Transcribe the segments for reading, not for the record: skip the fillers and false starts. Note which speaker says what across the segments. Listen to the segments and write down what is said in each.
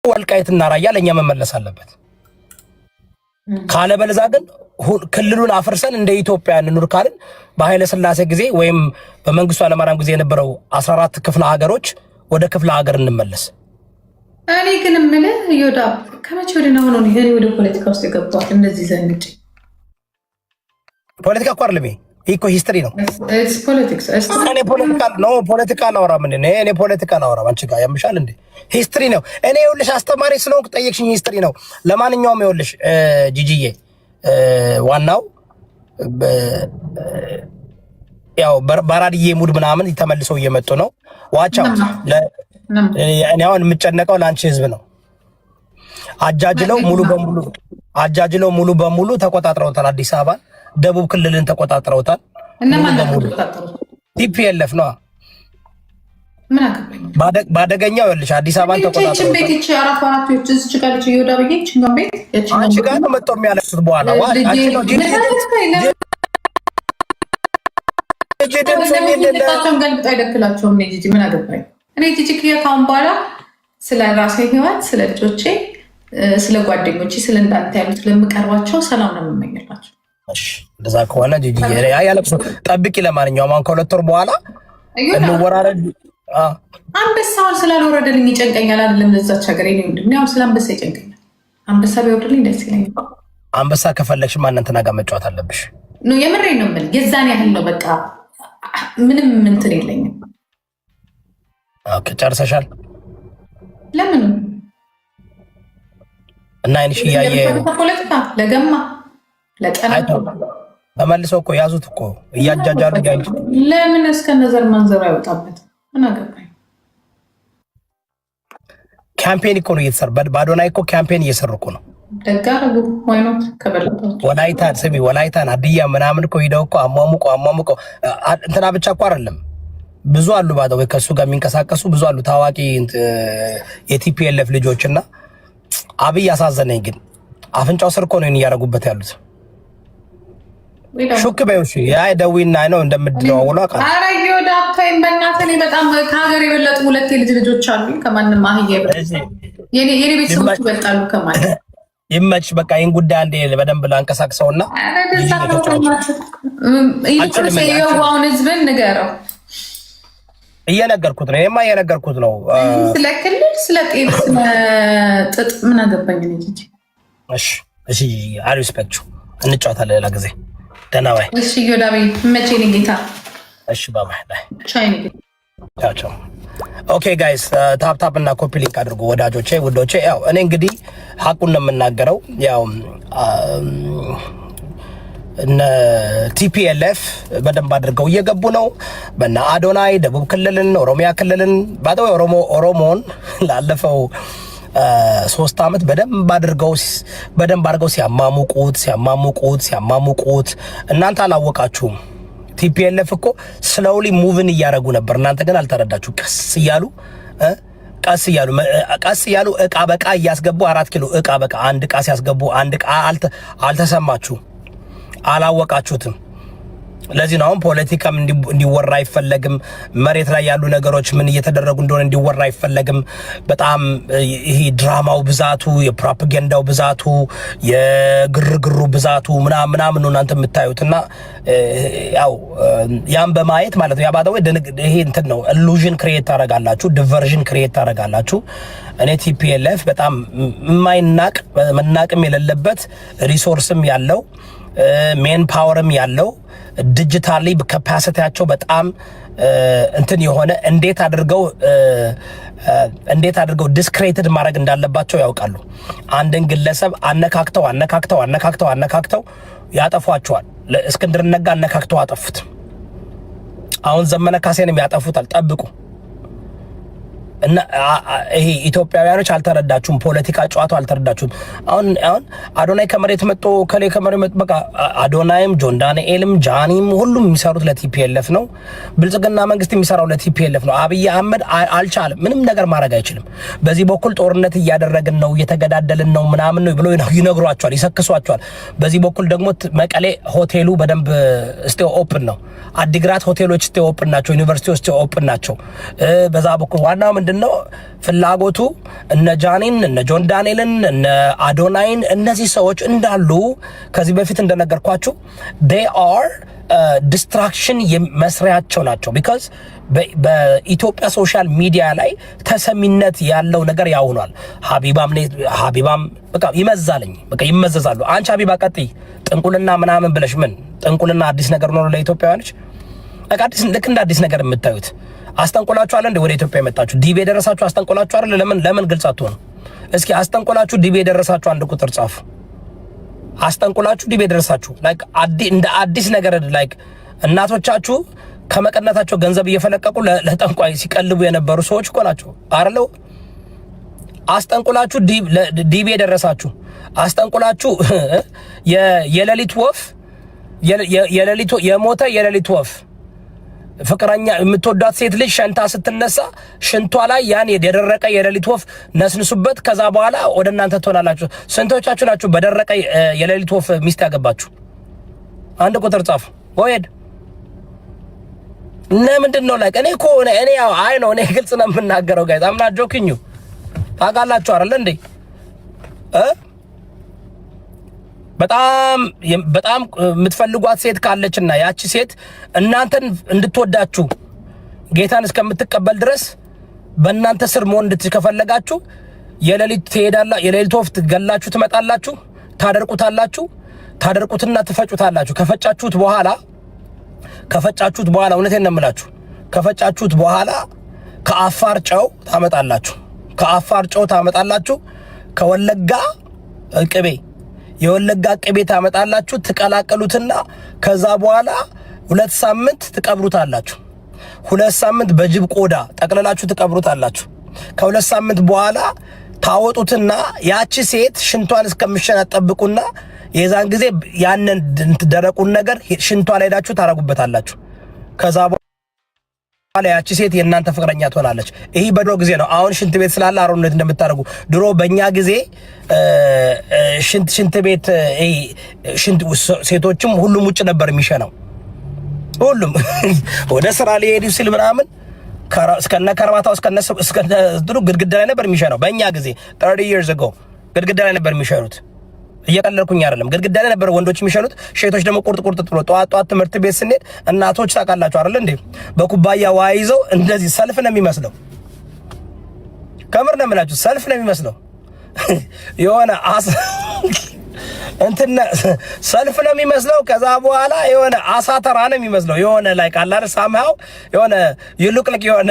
Speaker 1: ወልቃይትና ራያ ለኛ መመለስ አለበት። ካለበለዛ ግን ክልሉን አፍርሰን እንደ ኢትዮጵያ እንኑር ካልን በኃይለ ሥላሴ ጊዜ ወይም በመንግስቱ ኃይለማርያም ጊዜ የነበረው 14 ክፍለ ሀገሮች ወደ ክፍለ ሀገር እንመለስ።
Speaker 2: እኔ ግን ምን ይወዳ ከመቼ ወደ ነው ነው ይሄ ወደ ፖለቲካ ውስጥ የገባው እንደዚህ ዘንጭ
Speaker 1: ፖለቲካ እኮ አይደለም ይሄ እኮ ሂስትሪ ነው።
Speaker 2: ፖለቲክስ
Speaker 1: እኔ ፖለቲካ አላወራም እንዴ እኔ ፖለቲካ አላወራም። አንቺ ጋር ያምሻል እንዴ ሂስትሪ ነው። እኔ ይኸውልሽ አስተማሪ ስለሆንኩ ጠየቅሽኝ ሂስትሪ ነው። ለማንኛውም ይኸውልሽ ጂጂዬ ዋናው ያው በራዲዬ ሙድ ምናምን ተመልሰው እየመጡ ነው። ዋቻው እኔ አሁን የምጨነቀው ለአንቺ ህዝብ ነው። አጃጅለው ሙሉ በሙሉ ተቆጣጥረውታል። አዲስ አበባ ደቡብ ክልልን ተቆጣጥረውታል።
Speaker 2: እነማን
Speaker 1: ቲፒኤልኤፍ ነው።
Speaker 2: ምን አገባኝ
Speaker 1: ባደገኛው ይልሽ አዲስ አበባን ተቆጣጥረውታል።
Speaker 2: ቤት እቺ አራፋራቱ እዚህ ችጋለች ይወዳ በየች ነው ቤት
Speaker 1: አንቺ ጋር ነው መጥቶ የሚያለቅሱት በኋላ አንቺ ነው
Speaker 2: ጀደም ገልብጣ አይደክላቸው ነው ጂጂ ምን አገባኝ እኔ ጂጂ ከካም በኋላ ስለ ራሴ ህይወት ስለ ልጆቼ ስለ ጓደኞቼ ስለ እንዳንተ ያሉት ለምቀርባቸው ሰላም ነው የምመኝላቸው።
Speaker 1: እሺ እንደዛ ከሆነ ጂጂ ያለቅሱ ጠብቂ። ለማንኛውም አሁን ከሁለት ወር በኋላ እንወራረድ።
Speaker 2: አንበሳውን ስላልወረደልኝ ይጨንቀኛል አይደለም ለዛች ሀገር እኔ እንደምን ስለ አንበሳ ይጨንቀኛል። አንበሳ ቢወርድልኝ ደስ ይለኛል። አንበሳ ከፈለግሽ ማንነትና ጋር መጫወት አለብሽ ነው የምሬን ነው የምልህ። የዛን ያህል ነው በቃ ምንም እንትን የለኝም። ኦኬ ጨርሰሻል? ለምን እና አይንሽ ያየ ፖለቲካ ለገማ ለጠና ተመልሰው እኮ ያዙት እኮ እያጃጃሉ ያንቺ ለምን እስከ ነዘር መንዘር አይወጣበት ምን አገባኝ። ካምፔን እኮ ነው እየተሰራ ባዶናይ እኮ ካምፔን እየሰሩ እኮ ነው። ደጋሩ ወይኖት ከበለጠው ወላይታን አድያ ምናምን እኮ ሄደው እኮ አሟሙቆ እንትና ብቻ እኮ አይደለም ብዙ አሉ ባዶ ከሱ ጋር የሚንቀሳቀሱ ብዙ አሉ ታዋቂ የቲፒኤልኤፍ ልጆችና አብይ አሳዘነኝ። ግን አፍንጫው ስር እኮ ነው እያረጉበት ያሉት። ሹክ በውሽ ያ ደዊና ነው እንደምትደዋውሉ አቃ አረ ይወዳ ታይም በእናትህ እኔ በጣም ከሀገር የበለጡ ሁለት ልጆች አሉ ከማንም አህዬ የኔ ቤተሰቦች ይበልጣሉ ከማንም ይመች በቃ ይሄን ጉዳይ አንዴ በደንብ ላንቀሳቅሰውና ይሄው ህዝብን ንገረው እየነገርኩት ነው። የማ እየነገርኩት ነው ስለ ክልል ስለ ጤፍ ስለ ጥጥ ምን አገባኝ ነው እንጂ። እሺ አይ ሪስፔክት እንጫወታለን ሌላ ጊዜ። ደህና ባይ። እሺ ዮዳቢ መቼ ነው ጌታ? እሺ ባባይ ቻይ ነው ቻው። ኦኬ ጋይስ ታፕ እና ኮፒ ሊንክ አድርጉ ወዳጆቼ ውዶቼ። ያው እኔ እንግዲህ ሐቁን ነው የምናገረው። ያው እነ ቲፒኤልኤፍ በደንብ አድርገው እየገቡ ነው። በእነ አዶናይ ደቡብ ክልልን ኦሮሚያ ክልልን ባደው ኦሮሞን ላለፈው 3 ዓመት በደንብ አድርገው ሲያማሙቁት እናንተ አላወቃችሁም። ቲፒኤልኤፍ እኮ ስሎሊ ሙቭን እያደረጉ ነበር። እናንተ ግን አልተረዳችሁ። ቀስ እያሉ እቃ በቃ እያስገቡ 4 ኪሎ እቃ በቃ አንድ እቃ ሲያስገቡ አንድ እቃ አልተሰማችሁ፣ አላወቃችሁትም። ለዚህ ነው አሁን ፖለቲካም እንዲወራ አይፈለግም። መሬት ላይ ያሉ ነገሮች ምን እየተደረጉ እንደሆነ እንዲወራ አይፈለግም። በጣም ይሄ ድራማው ብዛቱ፣ የፕሮፓጋንዳው ብዛቱ፣ የግርግሩ ብዛቱ ምናምን ነው እናንተ የምታዩትና ያው ያን በማየት ማለት ነው ያባደው ይሄ እንትን ነው ኢሉዥን ክሬት ታረጋላችሁ፣ ዲቨርዥን ክሬት ታረጋላችሁ። እኔ ቲፒኤልኤፍ በጣም የማይናቅ መናቅም የሌለበት ሪሶርስም ያለው ሜን ፓወርም ያለው ዲጂታሊ ካፓሲቲያቸው በጣም እንትን የሆነ እንዴት አድርገው ዲስክሬትድ ማድረግ እንዳለባቸው ያውቃሉ። አንድን ግለሰብ አነካክተው ያጠፏቸዋል። እስክንድር ነጋ አነካክተው አጠፉት። አሁን ዘመነ ካሴንም ያጠፉታል። ጠብቁ። እና ይሄ ኢትዮጵያውያኖች አልተረዳችሁም። ፖለቲካ ጨዋታው አልተረዳችሁም። አሁን አዶናይ ከመሬት መጥቶ ከመሬት መጥቶ በቃ አዶናይም ጆን ዳንኤልም ጃኒም ሁሉም የሚሰሩት ለቲፒኤልኤፍ ነው። ብልጽግና መንግስት የሚሰራው ለቲፒኤልኤፍ ነው። አብይ አህመድ አልቻለም፣ ምንም ነገር ማድረግ አይችልም። በዚህ በኩል ጦርነት እያደረግን ነው፣ እየተገዳደልን ነው ምናምን ነው ብሎ ይነግሯቸዋል፣ ይሰክሷቸዋል። በዚህ በኩል ደግሞ መቀሌ ሆቴሉ በደንብ ስቴ ኦፕን ነው። አዲግራት ሆቴሎች ስቴ ኦፕን ናቸው። ዩኒቨርሲቲዎች ስቴ ኦፕን ናቸው። በዛ በኩል ዋናው ምንድነው ምንድነው ፍላጎቱ? እነ ጃኒን እነ ጆን ዳንኤልን እነ አዶናይን እነዚህ ሰዎች እንዳሉ ከዚህ በፊት እንደነገርኳችሁ they are ዲስትራክሽን መስሪያቸው ናቸው። ቢካዝ በኢትዮጵያ ሶሻል ሚዲያ ላይ ተሰሚነት ያለው ነገር ያውኗል። ሀቢባም በቃ ይመዛልኝ፣ በቃ ይመዘዛሉ። አንቺ ሀቢባ ቀጥይ ጥንቁልና ምናምን ብለሽ ምን ጥንቁልና አዲስ ነገር ነው ለኢትዮጵያውያኖች? በቃ አዲስ ልክ እንደ አዲስ ነገር የምታዩት አስጠንቆላችሁ አለ እንደ ወደ ኢትዮጵያ የመጣችሁ ዲቤ የደረሳችሁ አስጠንቆላችሁ አይደል? ለምን ግልጽ አትሆኑ? እስኪ አስጠንቆላችሁ ዲቤ የደረሳችሁ አንድ ቁጥር ጻፉ። አስጠንቆላችሁ ዲቤ የደረሳችሁ ላይክ እንደ አዲስ ነገር ላይክ እናቶቻችሁ ከመቀነታቸው ገንዘብ እየፈለቀቁ ለጠንቋይ ሲቀልቡ የነበሩ ሰዎች እኮ ናቸው አይደል? አስጠንቆላችሁ ዲቤ የደረሳችሁ አስጠንቆላችሁ የሌሊት ወፍ የሞተ የሌሊት ወፍ ፍቅረኛ የምትወዳት ሴት ልጅ ሸንታ ስትነሳ ሽንቷ ላይ ያን የደረቀ የሌሊት ወፍ ነስንሱበት። ከዛ በኋላ ወደ እናንተ ትሆናላችሁ። ስንቶቻችሁ ናችሁ በደረቀ የሌሊት ወፍ ሚስት ያገባችሁ? አንድ ቁጥር ጻፉ። ወይድ ለምንድን ነው ላይክ እኔ አይ ነው እኔ ግልጽ ነው የምናገረው ጋይስ። አምና ጆኪኙ ታውቃላችሁ አይደል እንዴ? በጣም የምትፈልጓት ሴት ካለችና ያቺ ሴት እናንተን እንድትወዳችሁ ጌታን እስከምትቀበል ድረስ በእናንተ ስር መሆን እንድትከፈለጋችሁ የሌሊት ወፍ ገላችሁ ትመጣላችሁ፣ ታደርቁትና ትፈጩታላችሁ። ከፈጫችሁት በኋላ እውነቴን ነው የምላችሁ፣ ከፈጫችሁት በኋላ ከአፋር ጨው ታመጣላችሁ፣ ከወለጋ ቅቤ የወለጋ ቅቤ ታመጣላችሁ፣ ትቀላቀሉትና ከዛ በኋላ 2 ሳምንት ትቀብሩታላችሁ። 2 ሳምንት በጅብ ቆዳ ጠቅለላችሁ ትቀብሩታላችሁ። ከ2 ሳምንት በኋላ ታወጡትና ያቺ ሴት ሽንቷን እስከምሸናት ጠብቁና የዛን ጊዜ ያንን ደረቁን ነገር ሽንቷ ላይ ሄዳችሁ ታረጉበታላችሁ። ከዛ በኋላ ያቺ ሴት የእናንተ ፍቅረኛ ትሆናለች። ይሄ በድሮ ጊዜ ነው። አሁን ሽንት ቤት ስላለ አሮነት እንደምታደርጉ ድሮ በእኛ ጊዜ ሽንት ቤት ሴቶችም ሁሉም ውጭ ነበር የሚሸናው። ሁሉም ወደ ስራ ሊሄዱ ሲል ምናምን እስከነ ከርባታው እስከነ ድሮ ግድግዳ ላይ ነበር የሚሸናው። በእኛ ጊዜ 30 years ago ግድግዳ ላይ ነበር የሚሸኑት። እየቀለልኩኝ አይደለም። ግድግዳ ላይ ነበር ወንዶች የሚሸኑት። ሴቶች ደግሞ ቁርጥ ብሎ ጠዋት ትምህርት ቤት ስንሄድ እናቶች ታውቃላችሁ አይደል እንዴ በኩባያ ውሃ ይዘው እንደዚህ ሰልፍ ነው የሚመስለው። ከምር ነው የምላችሁ ሰልፍ ነው የሚመስለው። የሆነ ሰልፍ ነው የሚመስለው። ከዛ በኋላ የሆነ አሳ ተራ ነው የሚመስለው። የሆነ ላይ ቃላር ሳምሃው የሆነ ይሉቅልቅ የሆነ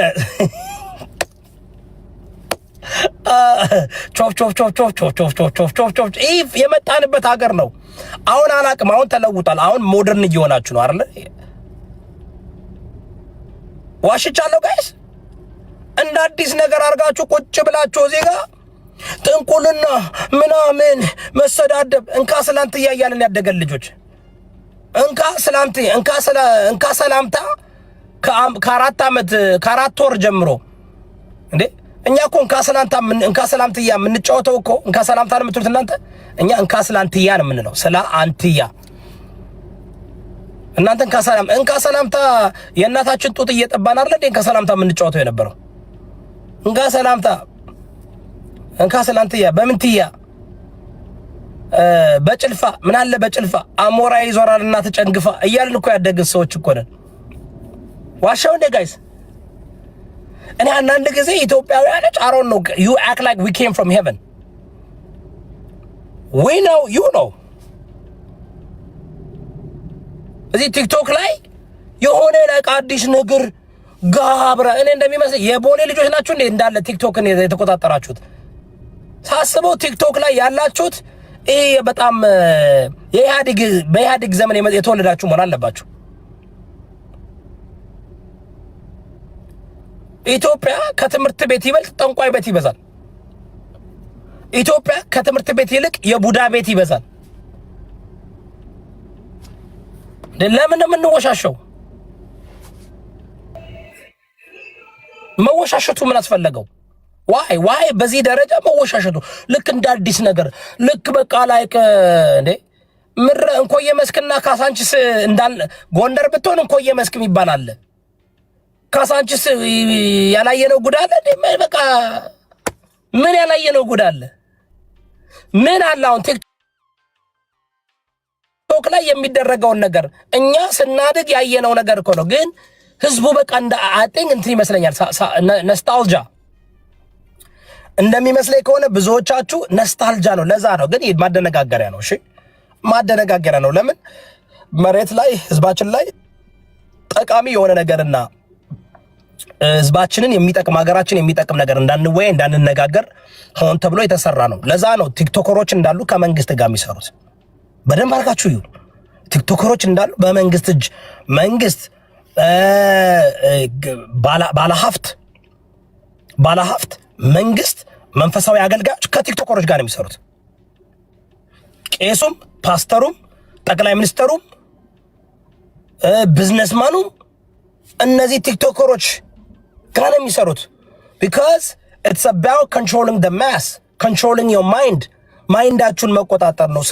Speaker 2: ቾፍ የመጣንበት ሀገር ነው። አሁን አላቅም። አሁን ተለውጧል። አሁን ሞደርን እየሆናችሁ ነው አይደል? ዋሽቻለሁ ጋይስ። እንደ አዲስ ነገር አድርጋችሁ ቁጭ ብላችሁ እዚህ ጋር ጥንቁልና ምናምን መሰዳደብ እንካ ሰላምታ እያልን ያደገን ልጆች እንካ ሰላምታ ከ4 ወር ጀምሮ እንዴ እኛ እኮ እንካ ሰላምትያ የምንጫወተው እኮ እንካ ሰላምታ ነው የምትሉት እናንተ። እኛ እንካ ሰላምትያ ነው የምንለው፣ ስለ አንትያ። እናንተ እንካ ሰላምታ የእናታችን ጡት እየጠባን አይደል እንዴ እንካ ሰላምታ የምንጫወተው የነበረው? እንካ ሰላምትያ በምንትያ በጭልፋ ምን አለ በጭልፋ አሞራ ይዞራልና ተጨንግፋ እያልን እኮ ያደግን ሰዎች እኮ ነን። ዋሻው እንደ ጋይስ እኔ አንዳንድ ጊዜ ኢትዮጵያውያኖች I don't know you act like we came from heaven. We know you know. እዚህ ቲክቶክ ላይ የሆነ አዲስ ነገር ጋብራ እኔ እንደሚመስል የቦሌ ልጆች ናችሁ እንዴ እንዳለ ቲክቶክን የተቆጣጠራችሁት? ሳስበው ቲክቶክ ላይ ያላችሁት ይሄ በጣም በኢህአዴግ ዘመን የተወለዳችሁ መሆን አለባችሁ። ኢትዮጵያ ከትምህርት ቤት ይበልጥ ጠንቋይ ቤት ይበዛል። ኢትዮጵያ ከትምህርት ቤት ይልቅ የቡዳ ቤት ይበዛል። ለምን የምንወሻሸው? መወሻሸቱ ምን አስፈለገው? ዋይ በዚህ ደረጃ መወሻሸቱ ልክ እንደ አዲስ ነገር ልክ በቃ ላይክ እንዴ ምረ እንኮየ መስክና ካሳንቺስ እንዳል ጎንደር ብትሆን እንኮየ መስክ ይባላል። ካሳንችስ ያላየነው ጉድ አለ እንዴ? በቃ ምን ያላየነው ጉድ አለ? ምን አለ? አሁን ቲክቶክ ላይ የሚደረገውን ነገር እኛ ስናድግ ያየነው ነገር እኮ ነው። ግን ህዝቡ በቃ እንደ አጤን እንትን ይመስለኛል ኖስታልጂያ እንደሚመስለኝ ከሆነ ብዙዎቻችሁ ኖስታልጂያ ነው። ለዛ ነው ግን ማደነጋገሪያ ነው። እሺ ማደነጋገሪያ ነው። ለምን መሬት ላይ ህዝባችን ላይ ጠቃሚ የሆነ ነገርና ህዝባችንን የሚጠቅም ሀገራችን የሚጠቅም ነገር እንዳንወያይ እንዳንነጋገር ሆን ተብሎ የተሰራ ነው። ለዛ ነው ቲክቶከሮች እንዳሉ ከመንግስት ጋር የሚሰሩት። በደንብ አድርጋችሁ ይሁን። ቲክቶከሮች እንዳሉ በመንግስት እጅ መንግስት ባለሀብት መንግስት መንፈሳዊ አገልጋዮች ከቲክቶከሮች ጋር ነው የሚሰሩት። ቄሱም ፓስተሩም ጠቅላይ ሚኒስተሩም ቢዝነስማኑም እነዚህ ቲክቶከሮች ጋር ነው የሚሰሩት። because it's about controlling the mass, controlling your mind ማይንዳችሁን መቆጣጠር ነው።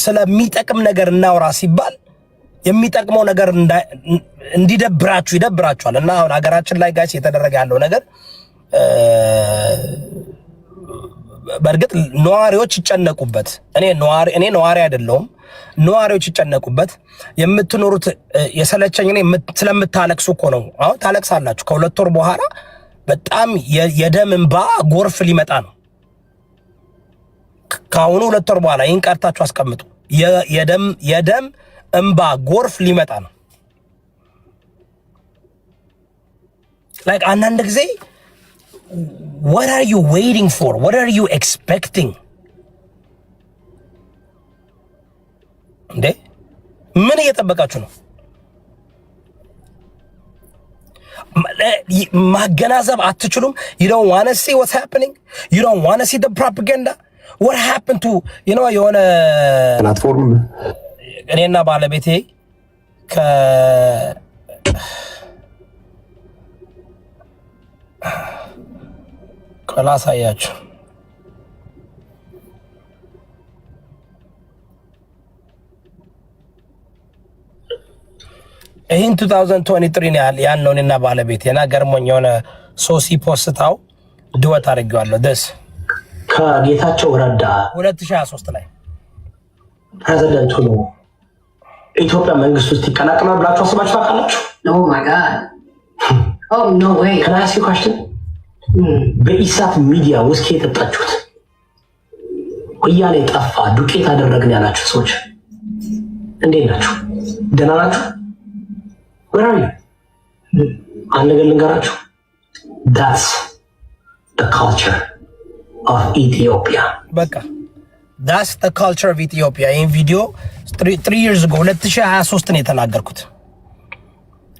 Speaker 2: ስለሚጠቅም ነገር እናውራ ሲባል የሚጠቅመው ነገር እንዲደብራችሁ ይደብራችኋል። እና አሁን ሀገራችን ላይ ጋይስ የተደረገ ያለው ነገር በእርግጥ ነዋሪዎች ይጨነቁበት። እኔ ነዋሪ አይደለሁም። ነዋሪዎች ይጨነቁበት። የምትኖሩት የሰለቸኝ እኔ ስለምታለቅሱ እኮ ነው። አሁን ታለቅሳላችሁ። ከሁለት ወር በኋላ በጣም የደም እንባ ጎርፍ ሊመጣ ነው። ከአሁኑ ሁለት ወር በኋላ ይህን ቀርታችሁ አስቀምጡ። የደም እንባ ጎርፍ ሊመጣ ነው። like አንዳንድ ጊዜ what are you waiting for? What are you expecting? እንዴ ምን እየጠበቃችሁ ነው? ማገናዘብ አትችሉም? you don't want to see what's happening? You don't want to see the propaganda? What happened to የሆነ
Speaker 3: ፕላትፎርም
Speaker 2: እኔና ባለቤቴ ከላሳያችሁ ይህን 2023 ነው ያልነው እኔና ባለቤቴ እና ገርሞኝ የሆነ ሶሲ ፖስታው ድወት አድርጌዋለሁ። ደስ
Speaker 3: ከጌታቸው ረዳ
Speaker 2: 2023 ላይ
Speaker 3: ፕሬዝዳንት ሆኖ ኢትዮጵያ መንግስት ውስጥ ይቀላቀላል ብላችሁ አስባችሁ ታውቃላችሁ?
Speaker 4: Oh my god. Oh no way.
Speaker 3: Can I ask you a question? በኢሳት ሚዲያ ውስጥ የጠጣችሁት ወያኔ ጠፋ ዱቄት አደረግን ያላችሁ ሰዎች እንዴት ናችሁ? ደህና ናችሁ? Where are you? አንድ ነገር ልንገራችሁ። That's the culture of Ethiopia.
Speaker 2: በቃ that's the culture of Ethiopia. ይህን ቪዲዮ 3 years ago 2023 ነው የተናገርኩት።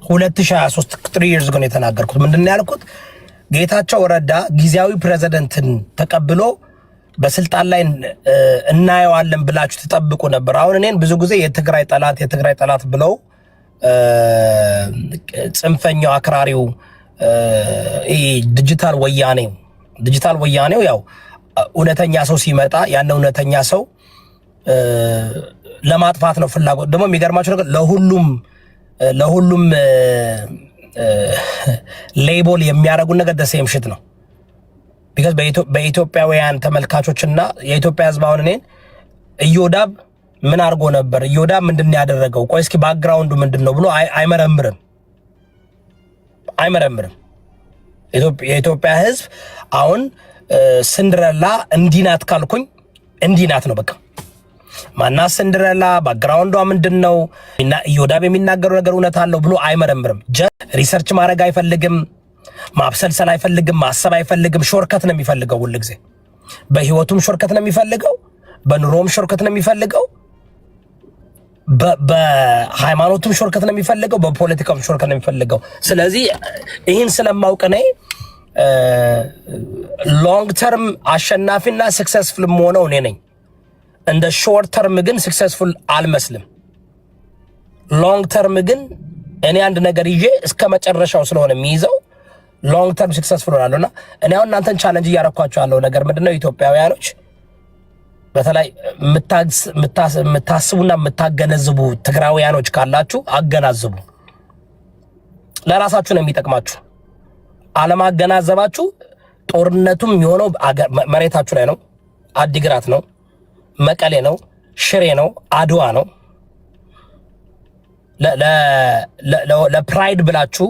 Speaker 2: 2023 3 years ago ነው የተናገርኩት። ምንድነው ያልኩት? ጌታቸው ረዳ ጊዜያዊ ፕሬዝዳንትን ተቀብሎ በስልጣን ላይ እናየዋለን ብላችሁ ተጠብቁ ነበር። አሁን እኔን ብዙ ጊዜ የትግራይ ጠላት ብለው ጽንፈኛው አክራሪው ዲጂታል ወያኔው ያው እውነተኛ ሰው ሲመጣ ያን እውነተኛ ሰው ለማጥፋት ነው ፍላጎት። ደግሞ የሚገርማችሁ ነገር ለሁሉም ሌብል የሚያደርጉን ነገር ደሴም ሽት ነው። ቢካዝ በኢትዮጵያውያን ተመልካቾችና የኢትዮጵያ ሕዝብ አሁን እኔን ኢዮዳብ ምን አድርጎ ነበር፣ ኢዮዳብ ምንድን ነው ያደረገው፣ ቆይ እስኪ ባክግራውንዱ ምንድነው ብሎ አይመረምርም። የኢትዮጵያ ሕዝብ አሁን ሲንድረላ እንዲናት ካልኩኝ እንዲናት ነው በቃ። ማናት ሲንድረላ፣ ባክግራውንዷ ምንድነው፣ ኢዮዳብ የሚናገረው ነገር እውነት አለው ብሎ አይመረምርም። ሪሰርች ማድረግ አይፈልግም፣ ማብሰልሰል አይፈልግም፣ ማሰብ አይፈልግም። ሾርከት ነው የሚፈልገው ሁሉ ጊዜ። በህይወቱም ሾርከት ነው የሚፈልገው፣ በኑሮም ሾርከት ነው የሚፈልገው፣ በሃይማኖቱም ሾርከት ነው የሚፈልገው፣ በፖለቲካውም ሾርከት ነው የሚፈልገው። ስለዚህ ይህን ስለማውቅ ነው ሎንግ ተርም አሸናፊና ሰክሰስፉል ሆነው እኔ ነኝ። እንደ ሾርት ተርም ግን ሰክሰስፉል አልመስልም። ሎንግ ተርም ግን እኔ አንድ ነገር ይዤ እስከ መጨረሻው ስለሆነ የሚይዘው ሎንግ ተርም ሰክሰስፉል ሆናለሁና እኔ አሁን እናንተን ቻሌንጅ እያረኳችሁ ያለው ነገር ምንድነው? ኢትዮጵያውያኖች በተለይ የምታስቡና የምታገነዝቡ ትግራውያኖች ካላችሁ አገናዝቡ። ለራሳችሁ ነው የሚጠቅማችሁ። አለማገናዘባችሁ ጦርነቱም የሆነው መሬታችሁ ላይ ነው። አዲግራት ነው፣ መቀሌ ነው፣ ሽሬ ነው፣ አድዋ ነው። ለፕራይድ ብላችሁ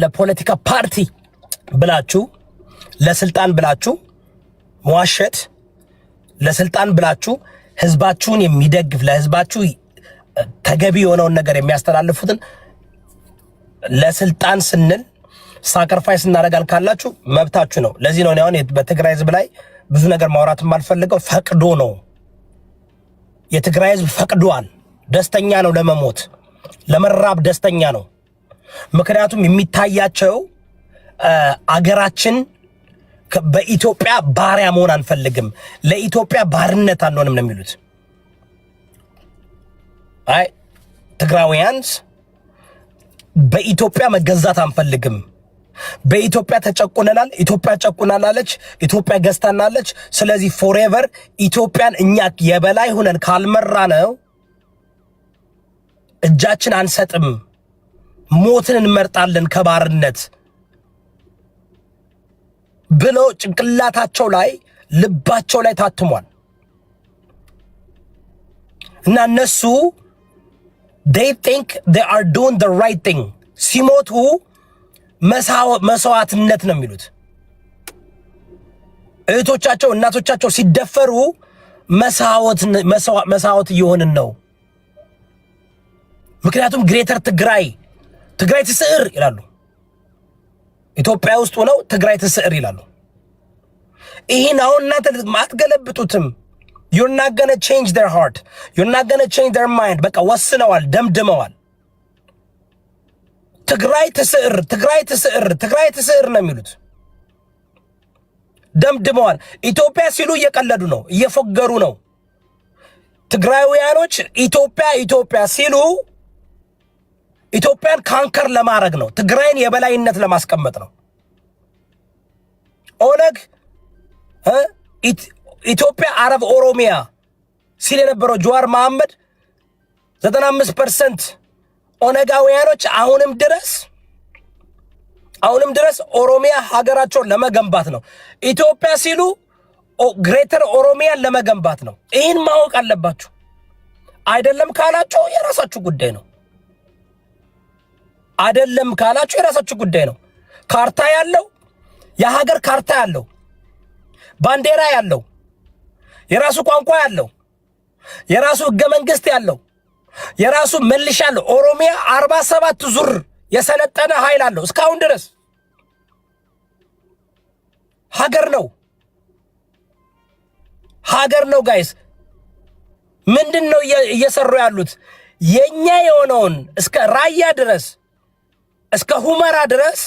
Speaker 2: ለፖለቲካ ፓርቲ ብላችሁ ለስልጣን ብላችሁ መዋሸት፣ ለስልጣን ብላችሁ ህዝባችሁን የሚደግፍ ለህዝባችሁ ተገቢ የሆነውን ነገር የሚያስተላልፉትን ለስልጣን ስንል ሳክሪፋይስ እናደርጋለን ካላችሁ መብታችሁ ነው። ለዚህ ነው አሁን በትግራይ ህዝብ ላይ ብዙ ነገር ማውራት የማልፈልገው። ፈቅዶ ነው የትግራይ ህዝብ ፈቅዷል። ደስተኛ ነው ለመሞት ለመራብ ደስተኛ ነው። ምክንያቱም የሚታያቸው አገራችን በኢትዮጵያ ባሪያ መሆን አንፈልግም፣ ለኢትዮጵያ ባርነት አንሆንም ነው የሚሉት። አይ ትግራውያንስ በኢትዮጵያ መገዛት አንፈልግም፣ በኢትዮጵያ ተጨቁነናል፣ ኢትዮጵያ ጨቁናናለች፣ ኢትዮጵያ ገዝታናለች። ስለዚህ ፎሬቨር ኢትዮጵያን እኛ የበላይ ሆነን ካልመራ ነው እጃችን አንሰጥም፣ ሞትን እንመርጣለን ከባርነት ብሎ ጭንቅላታቸው ላይ ልባቸው ላይ ታትሟል። እና እነሱ they think they are doing the right thing። ሲሞቱ መስዋዕትነት ነው የሚሉት። እህቶቻቸው እናቶቻቸው ሲደፈሩ መስዋዕት እየሆንን ነው። ምክንያቱም ግሬተር ትግራይ ትስዕር ይላሉ። ኢትዮጵያ ውስጥ ሆነው ትግራይ ትስዕር ይላሉ። ይሄን አሁን እናንተ ማትገለብጡትም። you're not going to change their heart, you're not going to change their mind። በቃ ወስነዋል፣ ደምድመዋል። ትግራይ ትስዕር ነው የሚሉት። ደምድመዋል። ኢትዮጵያ ሲሉ እየቀለዱ ነው፣ እየፎገሩ ነው። ትግራውያኖች ኢትዮጵያ ሲሉ ኢትዮጵያን ካንከር ለማድረግ ነው። ትግራይን የበላይነት ለማስቀመጥ ነው። ኦነግ ኢትዮጵያ አረብ ኦሮሚያ ሲል የነበረው ጀዋር መሐመድ 95% ኦነጋውያኖች አሁንም ድረስ ኦሮሚያ ሀገራቸውን ለመገንባት ነው። ኢትዮጵያ ሲሉ ግሬተር ኦሮሚያን ለመገንባት ነው። ይህን ማወቅ አለባችሁ። አይደለም ካላችሁ የራሳችሁ ጉዳይ ነው። አይደለም ካላችሁ የራሳችሁ ጉዳይ ነው። ካርታ ያለው የሀገር ካርታ ያለው ባንዲራ ያለው የራሱ ቋንቋ ያለው የራሱ ህገ መንግስት ያለው የራሱ መልሻ ያለው ኦሮሚያ 47 ዙር የሰለጠነ ኃይል አለው። እስካሁን ድረስ ሀገር ነው ጋይስ። ምንድነው እየሰሩ ያሉት? የኛ የሆነውን እስከ ራያ ድረስ እስከ ሁመራ ድረስ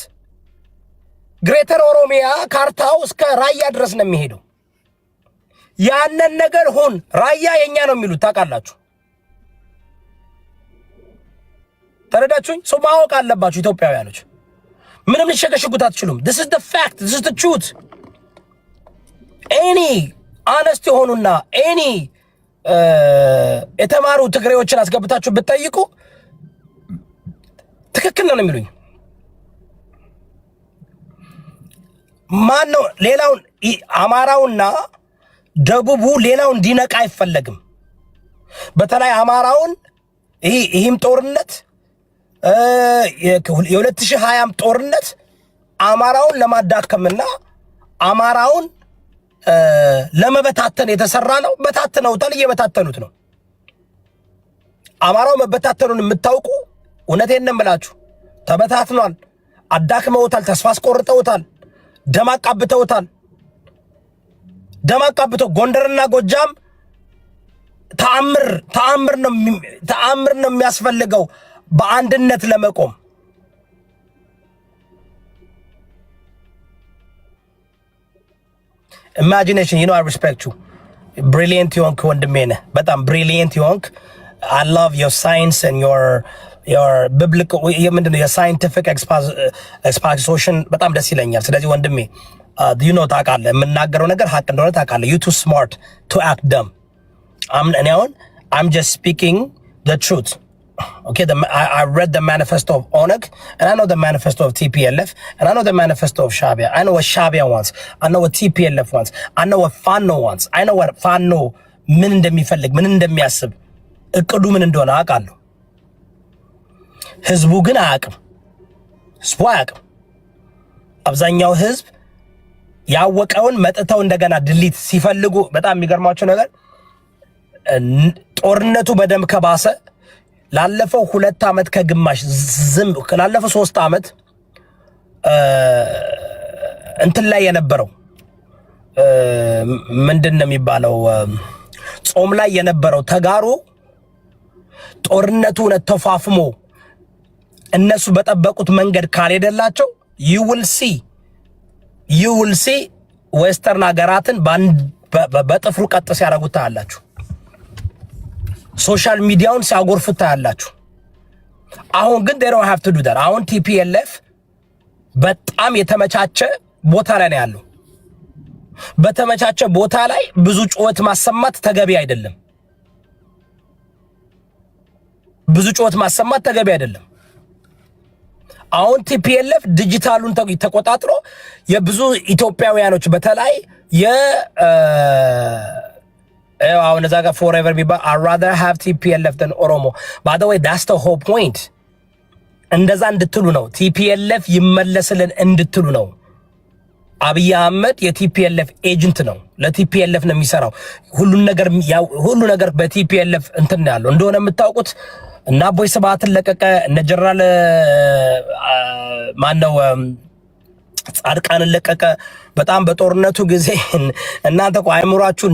Speaker 2: ግሬተር ኦሮሚያ ካርታው እስከ ራያ ድረስ ነው የሚሄደው። ያንን ነገር ሁን ራያ የኛ ነው የሚሉት ታውቃላችሁ። ተረዳችሁኝ? ሰው ማወቅ አለባችሁ ኢትዮጵያውያኖች። ምንም ልሸከሽጉት አትችሉም። this is the fact, this is the truth። any honest የሆኑና any የተማሩ ትግሬዎችን አስገብታችሁ ብትጠይቁ ትክክል ነው የሚሉኝ። ማን ነው ሌላውን አማራውና ደቡቡ ሌላው እንዲነቃ አይፈለግም። በተለይ አማራውን ይህም ጦርነት የ2020 ጦርነት አማራውን ለማዳከምና አማራውን ለመበታተን የተሰራ ነው። በታተነውታል፣ እየበታተኑት ነው። አማራው መበታተኑን የምታውቁ እውነቴን ነው የምላችሁ፣ ተበታትኗል፣ አዳክመውታል፣ ተስፋ አስቆርጠውታል፣ ደም አቃብተውታል። ደም አቃብተው ጎንደርና ጎጃም ተአምር ነው የሚያስፈልገው በአንድነት ለመቆም። imagination, you know I respect you. Brilliant yonk ወንድሜ ነህ፣ በጣም brilliant yonk. I love your science and your biblical ምንድነው የሳይንቲፊክ exposition በጣም ደስ ይለኛል። ስለዚህ ወንድሜ you know ታውቃለህ፣ የምናገረው ነገር ሀቅ እንደሆነ ታውቃለህ። you too smart to act dumb. I'm just speaking the truth. Okay, I read the manifesto of ONG, and I know the manifesto of TPLF, and I know the manifesto of Shabia. I know what Shabia wants. I know what TPLF wants. I know what Fano wants. I know what Fano ምን እንደሚፈልግ ምን እንደሚያስብ እቅዱ ምን እንደሆነ አውቃለሁ። ህዝቡ ግን አያውቅም። ህዝቡ አያውቅም። አብዛኛው ህዝብ ያወቀውን መጥተው እንደገና ድሊት ሲፈልጉ በጣም የሚገርማቸው ነገር ጦርነቱ በደም ከባሰ ላለፈው 2 ዓመት ከግማሽ ዝም ላለፈው 3 ዓመት እንትን ላይ የነበረው ምንድነው የሚባለው ጾም ላይ የነበረው ተጋሩ ጦርነቱ ተፋፍሞ እነሱ በጠበቁት መንገድ ካልሄደላቸው you will see ዌስተርን ሀገራትን በጥፍሩ ቀጥስ ያደርጉት ታያላችሁ። ሶሻል ሚዲያውን ሲያጎርፉት ታያላችሁ። አሁን ግን they don't have to do that። አሁን TPLF በጣም የተመቻቸ ቦታ ላይ ነው ያለው። በተመቻቸ ቦታ ላይ ብዙ ጩኸት ማሰማት ተገቢ አይደለም። ብዙ ጩኸት ማሰማት ተገቢ አይደለም። አሁን TPLF ዲጂታሉን ተቆጣጥሮ የብዙ ኢትዮጵያውያኖች በተለይ አሁን እዛ ጋር forever ቢባል I rather have TPLF than Oromo. By the way, that's the whole point. እንደዛ እንድትሉ ነው። TPLF ይመለስልን እንድትሉ ነው። አብይ አህመድ የቲፒኤልኤፍ ኤጀንት ነው። ለቲፒኤልኤፍ ነው የሚሰራው። ሁሉ ነገር በቲፒኤልኤፍ እንትን ነው ያለው። እንደሆነ የምታውቁት እና አቦይ ስብሃትን ለቀቀ፣ እነ ጀነራል ማነው ጻድቃንን ለቀቀ። በጣም በጦርነቱ ጊዜ እናንተ እኮ አይምሯችሁ